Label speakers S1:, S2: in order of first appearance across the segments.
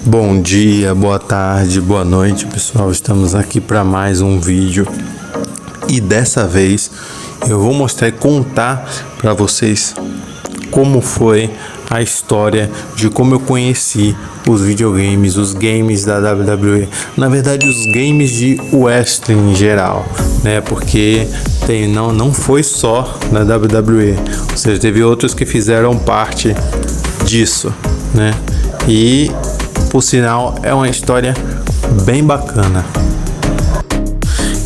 S1: Bom dia, boa tarde, boa noite, pessoal. Estamos aqui para mais um vídeo e dessa vez eu vou mostrar e contar para vocês como foi a história de como eu conheci os videogames, os games da WWE. Na verdade, os games de wrestling em geral, né? Porque não foi só na WWE, ou seja, teve outros que fizeram parte disso, né? E por sinal, é uma história bem bacana.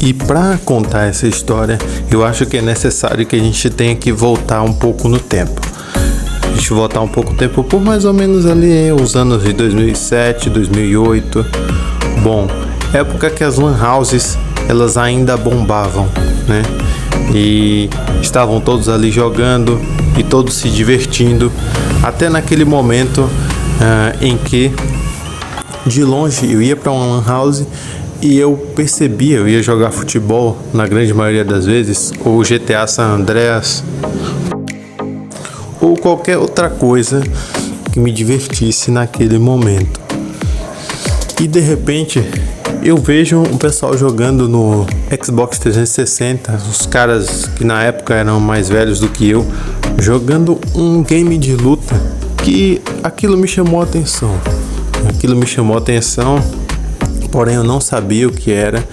S1: E para contar essa história, eu acho que é necessário que a gente tenha que voltar um pouco no tempo. A gente voltar um pouco no tempo por mais ou menos ali os anos de 2007, 2008. Bom, época que as lan houses elas ainda bombavam, né? E estavam todos ali jogando e todos se divertindo, até naquele momento em que de longe eu ia para uma lan house e eu percebia, eu ia jogar futebol na grande maioria das vezes, ou GTA San Andreas, ou qualquer outra coisa que me divertisse naquele momento. E de repente eu vejo um pessoal jogando no Xbox 360, os caras que na época eram mais velhos do que eu, jogando um game de luta, que aquilo me chamou a atenção. Porém eu não sabia o que era,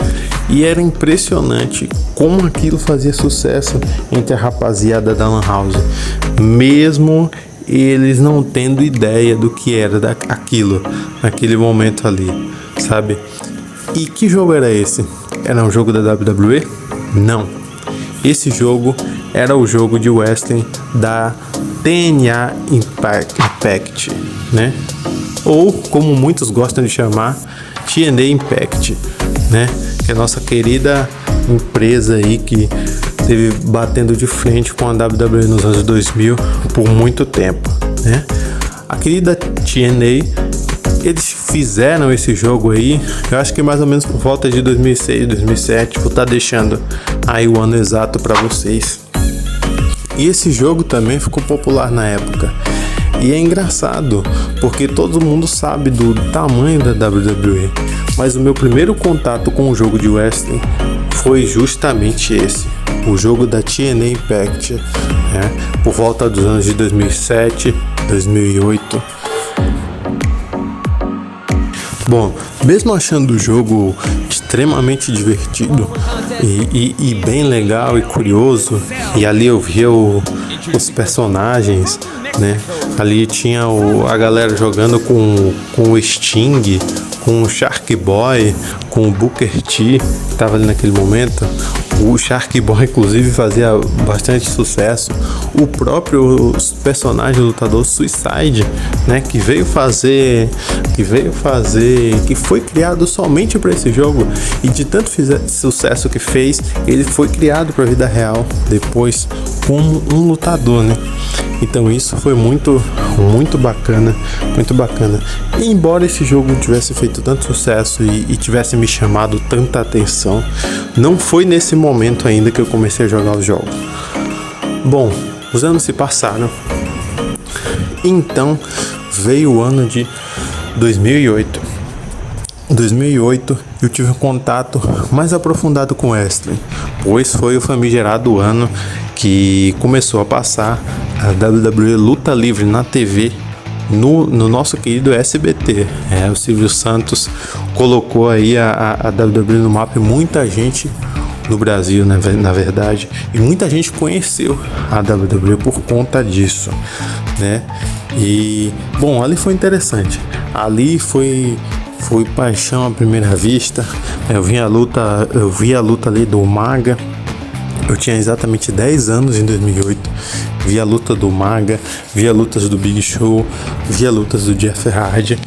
S1: e era impressionante como aquilo fazia sucesso entre a rapaziada da lan house, mesmo eles não tendo ideia do que era aquilo naquele momento ali, sabe? E que jogo era esse? Era um jogo da WWE? Não. Esse jogo era o jogo de wrestling da TNA Impact, né? Ou, como muitos gostam de chamar, TNA Impact, né? Que é a nossa querida empresa aí que esteve batendo de frente com a WWE nos anos 2000 por muito tempo, né? A querida TNA, eles fizeram esse jogo aí, eu acho que mais ou menos por volta de 2006, 2007, vou estar deixando aí o ano exato para vocês. E esse jogo também ficou popular na época. E é engraçado, porque todo mundo sabe do tamanho da WWE, mas o meu primeiro contato com o jogo de wrestling foi justamente esse, o jogo da TNA Impact, né? Por volta dos anos de 2007, 2008. Bom, mesmo achando o jogo extremamente divertido e bem legal e curioso, e ali eu via os personagens, né? Ali tinha a galera jogando com o Sting, com o Shark Boy, com o Booker T, que estava ali naquele momento. O Shark Boy, inclusive, fazia bastante sucesso. O próprio personagem lutador Suicide, né, que foi criado somente para esse jogo, e de tanto sucesso que fez, ele foi criado para a vida real depois como um lutador, né? Então isso foi muito bacana, muito bacana. E embora esse jogo tivesse feito tanto sucesso e tivesse me chamado tanta atenção, não foi nesse momento ainda que eu comecei a jogar os jogos. Bom, os anos se passaram, então veio o ano de 2008. Em 2008 eu tive um contato mais aprofundado com wrestling, pois foi o famigerado ano que começou a passar a WWE Luta Livre na TV, no nosso querido SBT. O Silvio Santos colocou aí a WWE no mapa, e muita gente no Brasil, né, na verdade, e muita gente conheceu a WWE por conta disso, né? E bom, ali foi interessante, ali foi paixão à primeira vista. Eu vi a luta ali do Maga. Eu tinha exatamente 10 anos em 2008, vi a luta do Maga, vi as lutas do Big Show, vi as lutas do Jeff Hardy.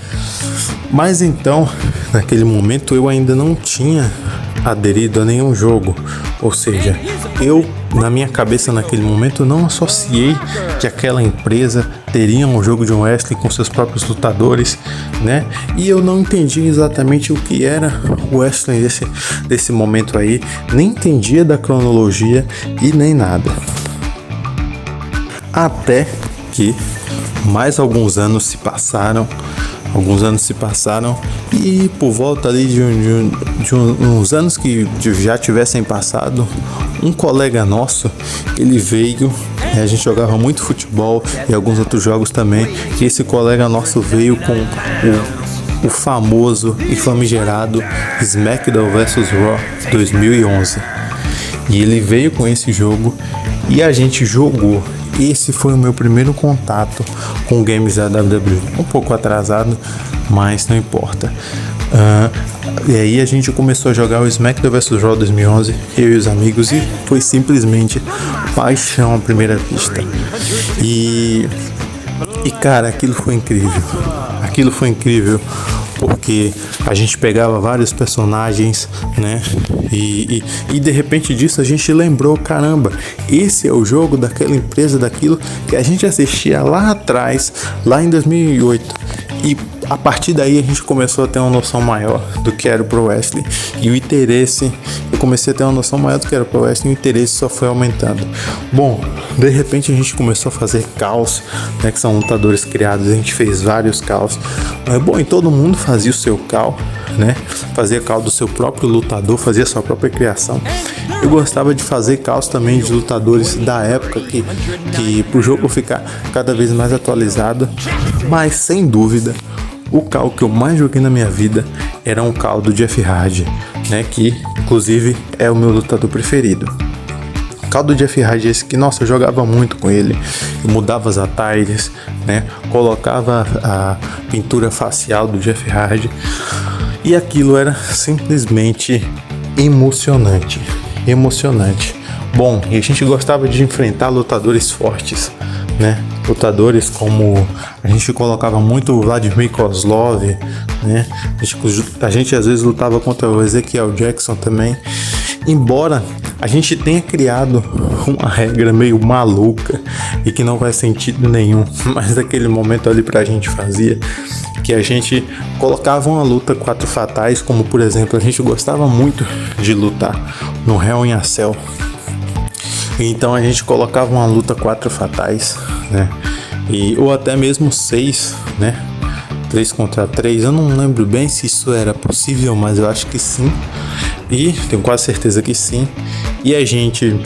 S1: Mas então, naquele momento, eu ainda não tinha aderido a nenhum jogo. Ou seja, eu, na minha cabeça naquele momento, não associei que aquela empresa teria um jogo de wrestling com seus próprios lutadores, né? E eu não entendi exatamente o que era o wrestling desse momento aí, nem entendia da cronologia e nem nada. Até que mais alguns anos se passaram, Alguns anos se passaram e por volta ali de uns anos que já tivessem passado, um colega nosso, ele veio, a gente jogava muito futebol e alguns outros jogos também, e esse colega nosso veio com o famoso e famigerado SmackDown vs Raw 2011. E ele veio com esse jogo e a gente jogou. Esse foi o meu primeiro contato com games da WWE. Um pouco atrasado, mas não importa. E aí a gente começou a jogar o SmackDown vs Raw 2011, eu e os amigos, e foi simplesmente paixão à primeira vista. E cara, aquilo foi incrível. Aquilo foi incrível porque a gente pegava vários personagens, né? E de repente disso a gente lembrou, caramba, esse é o jogo daquela empresa, daquilo que a gente assistia lá atrás, lá em 2008. E a partir daí a gente começou a ter uma noção maior do que era o Pro Wrestling e o interesse, eu comecei a ter uma noção maior do que era o Pro Wrestling e o interesse só foi aumentando. Bom, de repente a gente começou a fazer caos, né, que são lutadores criados, a gente fez vários caos. Bom, e todo mundo fazia o seu cal, né, fazia cal do seu próprio lutador, fazia sua própria criação. Eu gostava de fazer caos também de lutadores da época que pro jogo ficar cada vez mais atualizado, mas sem dúvida o cal que eu mais joguei na minha vida era um cal do Jeff Hardy, né, que inclusive é o meu lutador preferido. O cal do Jeff Hardy é esse que, nossa, eu jogava muito com ele, eu mudava as attires, né, colocava a pintura facial do Jeff Hardy e aquilo era simplesmente emocionante. Bom, e a gente gostava de enfrentar lutadores fortes, né? Lutadores como a gente colocava muito o Vladimir Kozlov, né? A gente às vezes lutava contra o Ezekiel Jackson também. Embora a gente tenha criado uma regra meio maluca e que não faz sentido nenhum, mas naquele momento ali pra gente fazia, que a gente colocava uma luta 4 fatais, como por exemplo, a gente gostava muito de lutar no Hell in a Cell. Então a gente colocava uma luta 4 fatais, né? Ou até mesmo 6, né? 3 contra 3, eu não lembro bem se isso era possível, mas eu acho que sim. E tenho quase certeza que sim. E a gente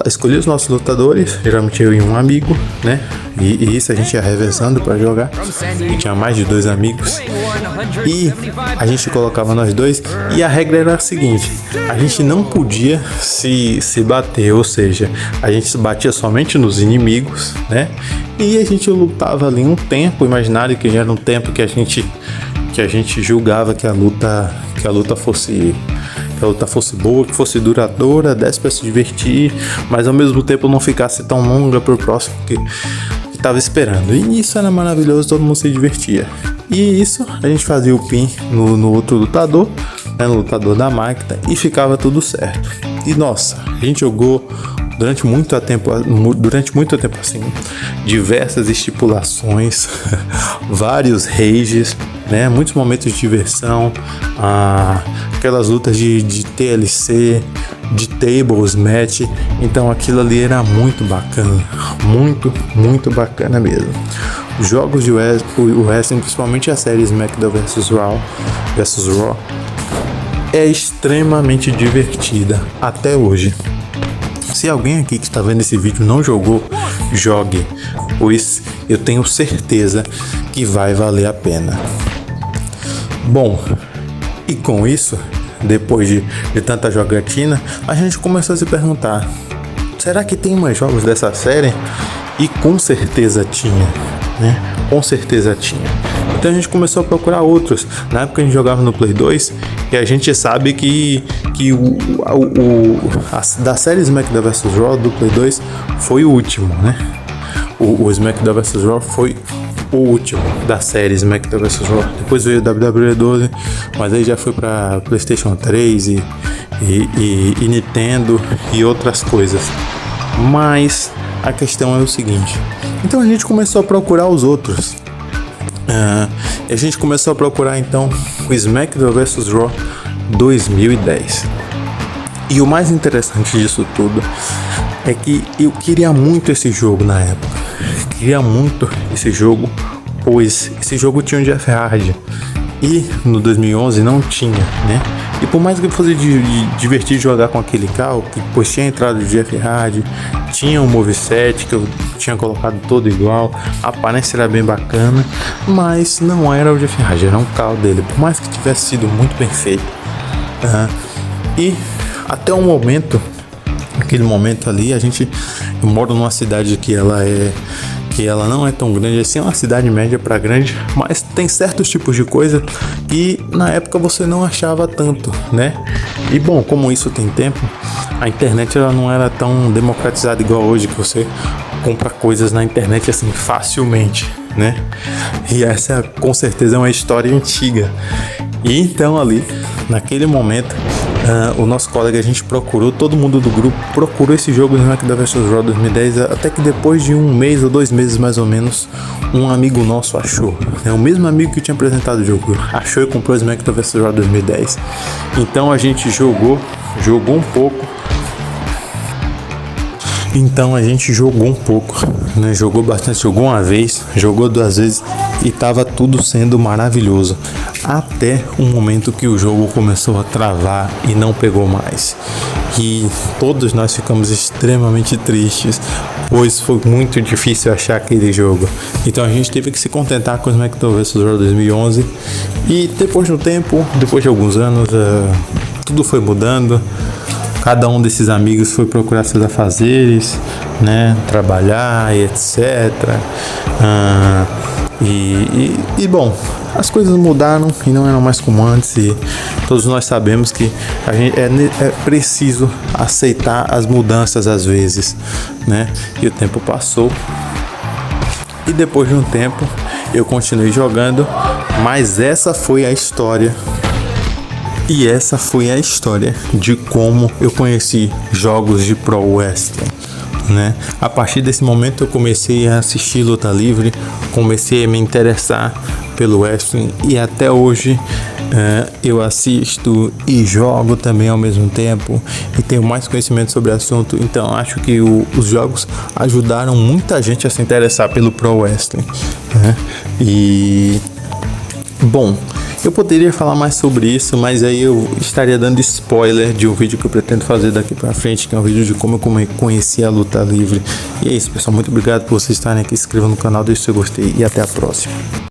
S1: escolhia os nossos lutadores, geralmente eu e um amigo, né? E isso a gente ia revezando para jogar. E tinha mais de 2 amigos. E a gente colocava nós dois. E a regra era a seguinte: a gente não podia se bater, ou seja, a gente se batia somente nos inimigos, né? E a gente lutava ali um tempo imaginário, que já era um tempo que a gente julgava que a luta fosse boa, que fosse duradoura, desse para se divertir, mas ao mesmo tempo não ficasse tão longa pro próximo que estava esperando. E isso era maravilhoso, todo mundo se divertia. E isso a gente fazia o pin no outro lutador, né, no lutador da máquina, e ficava tudo certo. E nossa, a gente jogou durante muito tempo assim, diversas estipulações, vários rages, né, muitos momentos de diversão, aquelas lutas de TLC, de tables match. Então aquilo ali era muito bacana, muito bacana mesmo. Os jogos de wrestling, principalmente a série SmackDown vs Raw, é extremamente divertida até hoje. Se alguém aqui que está vendo esse vídeo não jogou, jogue, pois eu tenho certeza que vai valer a pena. Bom, e com isso, depois de tanta jogatina, a gente começou a se perguntar: será que tem mais jogos dessa série? E com certeza tinha, né? Com certeza tinha. Então a gente começou a procurar outros. Na época a gente jogava no Play 2 e a gente sabe que da série SmackDown vs Raw do Play 2 foi o último, né? O SmackDown vs Raw foi o último da série SmackDown vs Raw. Depois veio o WWE 12, mas aí já foi para PlayStation 3 e Nintendo e outras coisas. Mas a questão é o seguinte: então a gente começou a procurar os outros. A gente começou a procurar então o SmackDown vs Raw 2010. E o mais interessante disso tudo é que eu queria muito esse jogo na época. Queria muito esse jogo pois esse jogo tinha o Jeff Hardy e no 2011 não tinha, né? E por mais que fosse divertido jogar com aquele carro, que depois tinha entrado o Jeff Hardy, tinha um moveset que eu tinha colocado todo igual, a aparência era bem bacana, mas não era o Jeff Hardy, era um carro dele, por mais que tivesse sido muito bem feito. E até o momento, aquele momento ali, eu moro numa cidade que ela não é tão grande assim, é uma cidade média para grande, mas tem certos tipos de coisa que na época você não achava tanto, né? E bom, como isso tem tempo, a internet ela não era tão democratizada igual hoje, que você compra coisas na internet assim facilmente, né? E essa com certeza é uma história antiga. E então ali, naquele momento, o nosso colega, a gente procurou, todo mundo do grupo procurou esse jogo no SmackDown vs Raw 2010, até que depois de 1 mês ou 2 meses mais ou menos, um amigo nosso achou, o mesmo amigo que tinha apresentado o jogo, achou e comprou o SmackDown vs Raw 2010. Então a gente jogou um pouco. Né? Jogou bastante, jogou uma vez, jogou 2 vezes e tava tudo sendo maravilhoso. Até o momento que o jogo começou a travar e não pegou mais. E todos nós ficamos extremamente tristes, pois foi muito difícil achar aquele jogo. Então a gente teve que se contentar com o SmackDown vs Raw 2011. E depois de um tempo, depois de alguns anos, tudo foi mudando. Cada um desses amigos foi procurar seus afazeres, né? Trabalhar e etc. E bom, as coisas mudaram e não eram mais como antes. E todos nós sabemos que a gente é preciso aceitar as mudanças às vezes, né? E o tempo passou. E depois de um tempo eu continuei jogando, mas essa foi a história. E essa foi a história de como eu conheci jogos de Pro Wrestling, né? A partir desse momento eu comecei a assistir luta livre, comecei a me interessar pelo wrestling e até hoje eu assisto e jogo também ao mesmo tempo e tenho mais conhecimento sobre o assunto. Então acho que os jogos ajudaram muita gente a se interessar pelo Pro Wrestling, né? E bom, eu poderia falar mais sobre isso, mas aí eu estaria dando spoiler de um vídeo que eu pretendo fazer daqui pra frente, que é um vídeo de como eu conheci a luta livre. E é isso, pessoal. Muito obrigado por vocês estarem aqui. Se inscrevam no canal, deixe seu gostei e até a próxima.